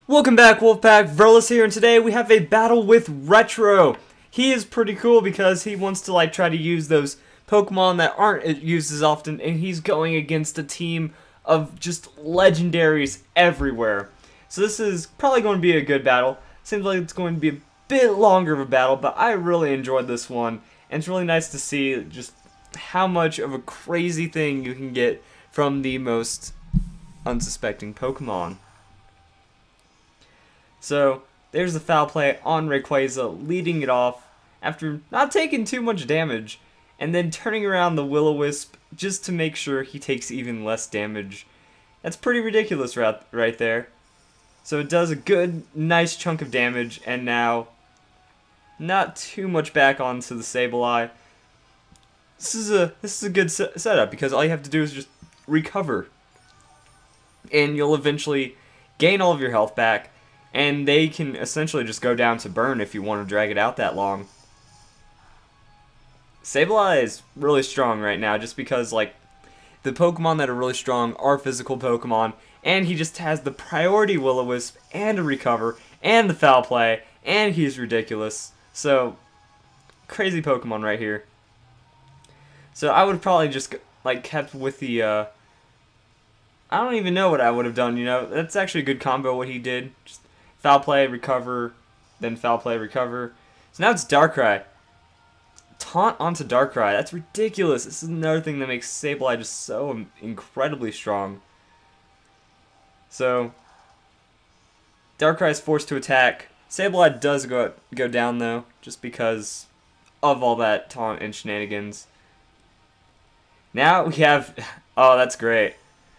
Welcome back, Wolfpack. Verlis here, and today we have a battle with Retro. He is pretty cool because he wants to try to use those Pokemon that aren't used as often, and he's going against a team of just legendaries everywhere. So this is probably going to be a good battle. Seems like it's going to be a bit longer of a battle, but I really enjoyed this one, and it's really nice to see just how much of a crazy thing you can get from the most unsuspecting Pokemon. So, there's the foul play on Rayquaza, leading it off after not taking too much damage, and then turning around the Will-O-Wisp just to make sure he takes even less damage. That's pretty ridiculous right there. So it does a good, nice chunk of damage, and now not too much back onto the Sableye. This is a good setup because all you have to do is just recover, and you'll eventually gain all of your health back. And they can essentially just go down to burn if you want to drag it out that long. Sableye is really strong right now just because, the Pokemon that are really strong are physical Pokemon. And he just has the priority Will-O-Wisp and a recover and the foul play. And he's ridiculous. So, crazy Pokemon right here. So I would have probably just, kept with the, I don't even know what I would have done, That's actually a good combo what he did. Just foul play, recover, then foul play, recover. So now it's Darkrai. Taunt onto Darkrai. That's ridiculous. This is another thing that makes Sableye just so incredibly strong. So, Darkrai is forced to attack. Sableye does go down though, just because of all that taunt and shenanigans. Now we have... Oh, that's great.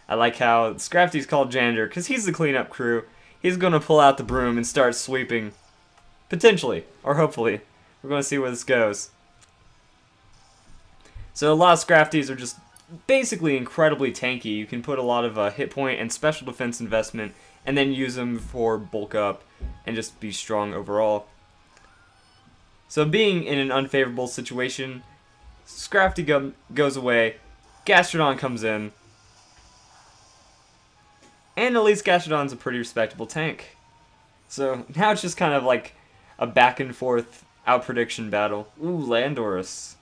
I like how Scrafty's called Janitor, because he's the cleanup crew. He's going to pull out the broom and start sweeping. Potentially. Or hopefully. We're going to see where this goes. So a lot of Scrafties are just basically incredibly tanky. You can put a lot of hit point and special defense investment and then use them for bulk up and just be strong overall. So being in an unfavorable situation, Scrafty goes away. Gastrodon comes in. And at least Gastrodon's a pretty respectable tank. So now it's just kind of like a back and forth out prediction battle. Ooh, Landorus.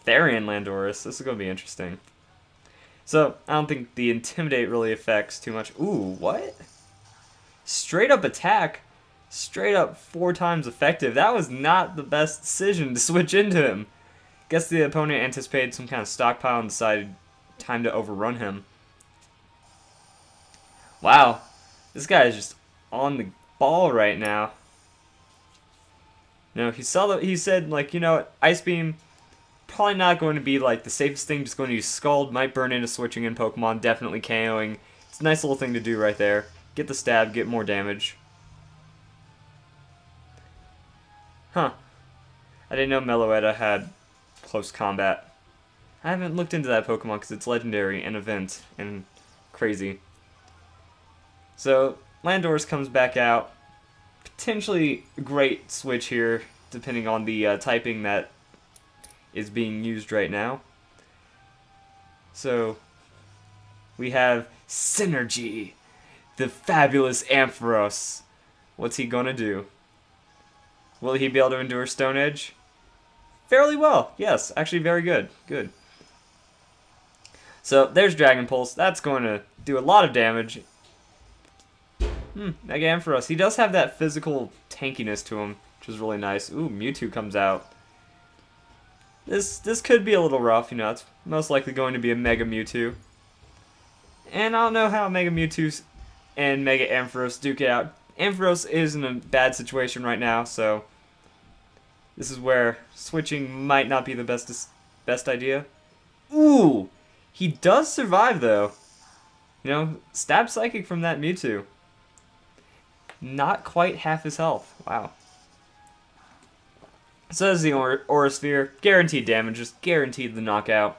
Therian Landorus. This is going to be interesting. So I don't think the Intimidate really affects too much. Ooh, what? Straight up attack. Straight up 4 times effective. That was not the best decision to switch into him. Guess the opponent anticipated some kind of stockpile and decided time to overrun him. Wow, this guy is just on the ball right now. He said, Ice Beam, probably not going to be, the safest thing, just going to use Scald, might burn into switching in Pokemon, definitely KOing. It's a nice little thing to do right there. Get the stab, get more damage. Huh. I didn't know Meloetta had close combat. I haven't looked into that Pokemon because it's legendary and event and crazy. So, Landorus comes back out. Potentially a great switch here, depending on the typing that is being used right now. So, we have Synergy, the fabulous Ampharos. What's he gonna do? Will he be able to endure Stone Edge? Fairly well, yes, actually very good. Good. So, there's Dragon Pulse. That's going to do a lot of damage. Mega Ampharos. He does have that physical tankiness to him, which is really nice. Ooh, Mewtwo comes out. This could be a little rough, it's most likely going to be a Mega Mewtwo. And I don't know how Mega Mewtwo and Mega Ampharos duke it out. Ampharos is in a bad situation right now, so this is where switching might not be the best idea. Ooh! He does survive, though. Stab Psychic from that Mewtwo. Not quite half his health. Wow. So there's the Aura Sphere. Guaranteed damage. Just guaranteed the knockout.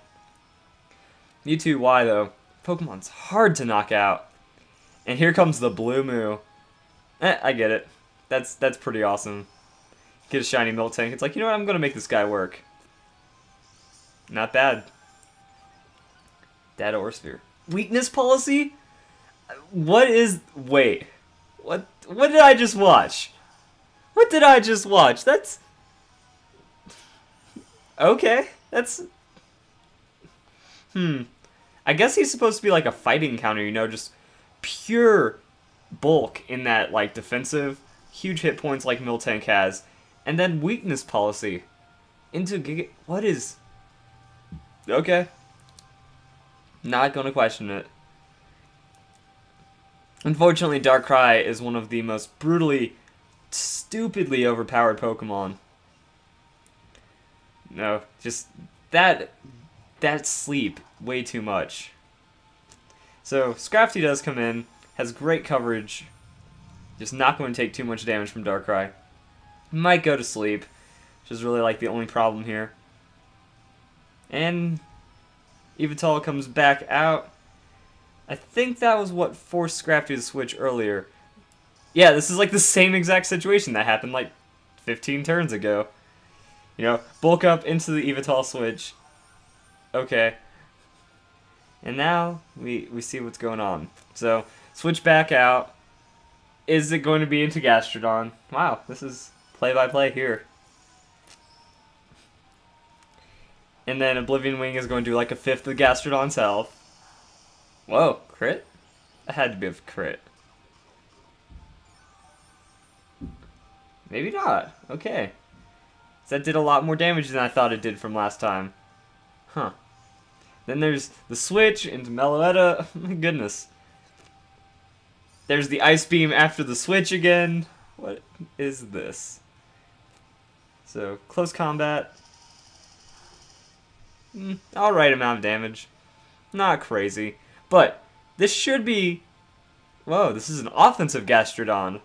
Mewtwo Y, though. Pokemon's hard to knock out. And here comes the Blue Moo. I get it. That's pretty awesome. Get a shiny Miltank. It's like, you know what? I'm going to make this guy work. Not bad. Data Aura Sphere. Weakness policy? What is... Wait. What did I just watch? What did I just watch? That's... Okay, that's... I guess he's supposed to be like a fighting counter, you know, just pure bulk in that, like, defensive, huge hit points like Miltank has, and then weakness policy into Giga... What is... Okay. Not gonna question it. Unfortunately, Darkrai is one of the most brutally, stupidly overpowered Pokemon. No, just that sleep way too much. So Scrafty does come in, has great coverage, just not going to take too much damage from Darkrai. Might go to sleep, which is really like the only problem here. And Yveltal comes back out. I think that was what forced Scrafty to switch earlier. Yeah, this is like the same exact situation that happened like 15 turns ago. You know, bulk up into the Yveltal switch. Okay. And now we see what's going on. So, switch back out. Is it going to be into Gastrodon? Wow, this is play-by-play here. And then Oblivion Wing is going to do like a fifth of Gastrodon's health. Whoa, crit? That had to be a crit. Maybe not. Okay. So that did a lot more damage than I thought it did from last time. Huh. Then there's the switch into Meloetta. My goodness. There's the Ice Beam after the switch again. What is this? So, close combat. Alright amount of damage. Not crazy. But, this should be... Whoa, this is an offensive Gastrodon.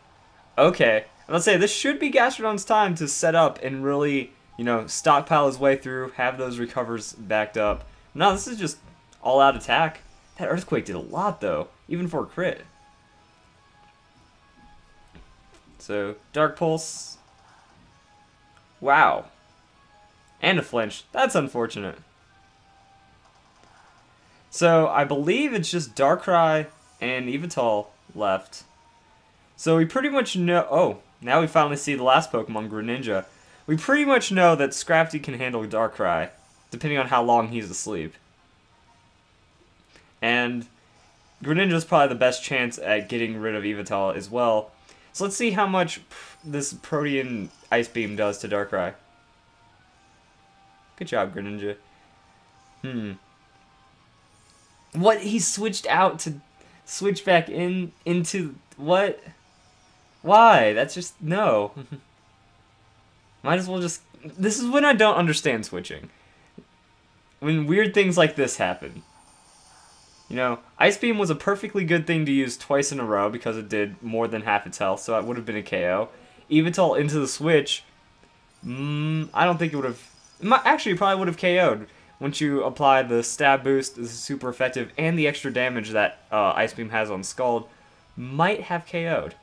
Okay. Let's say this should be Gastrodon's time to set up and really, you know, stockpile his way through, have those recovers backed up. No, this is just all-out attack. That Earthquake did a lot, though, even for a crit. So, Dark Pulse. Wow. And a flinch. That's unfortunate. So, I believe it's just Darkrai and Yveltal left. So, we pretty much know... Oh, now we finally see the last Pokemon, Greninja. We pretty much know that Scrafty can handle Darkrai, depending on how long he's asleep. And Greninja's probably the best chance at getting rid of Yveltal as well. So let's see how much this Protean Ice Beam does to Darkrai. Good job, Greninja. What? He switched out to switch back into... What? Why? That's just... No. Might as well just... This is when I don't understand switching. When weird things like this happen. You know, Ice Beam was a perfectly good thing to use twice in a row because it did more than half its health, so it would have been a KO. Yveltal into the switch, I don't think it would have... Actually, it probably would have KO'd. Once you apply the stab boost, this is super effective, and the extra damage that Ice Beam has on Scald, might have KO'd.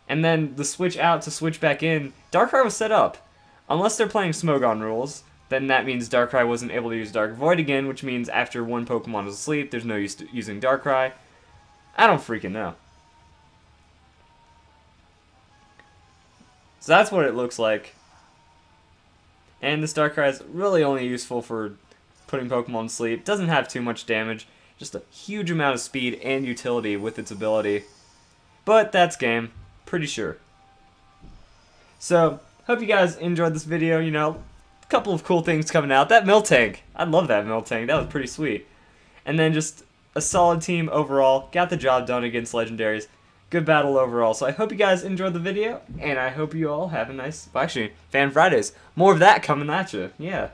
And then the switch out to switch back in, Darkrai was set up. Unless they're playing Smogon rules, then that means Darkrai wasn't able to use Dark Void again, which means after one Pokemon is asleep, there's no use to using Darkrai. I don't freaking know. So that's what it looks like. And this Darkrai is really only useful for putting Pokemon to sleep. Doesn't have too much damage, just a huge amount of speed and utility with its ability. But that's game, pretty sure. So, hope you guys enjoyed this video, you know. Couple of cool things coming out. That Miltank, I love that Miltank. That was pretty sweet. And then just a solid team overall. Got the job done against legendaries. Good battle overall. So I hope you guys enjoyed the video, and I hope you all have a nice... Well, actually, Fan Fridays. More of that coming at you. Yeah.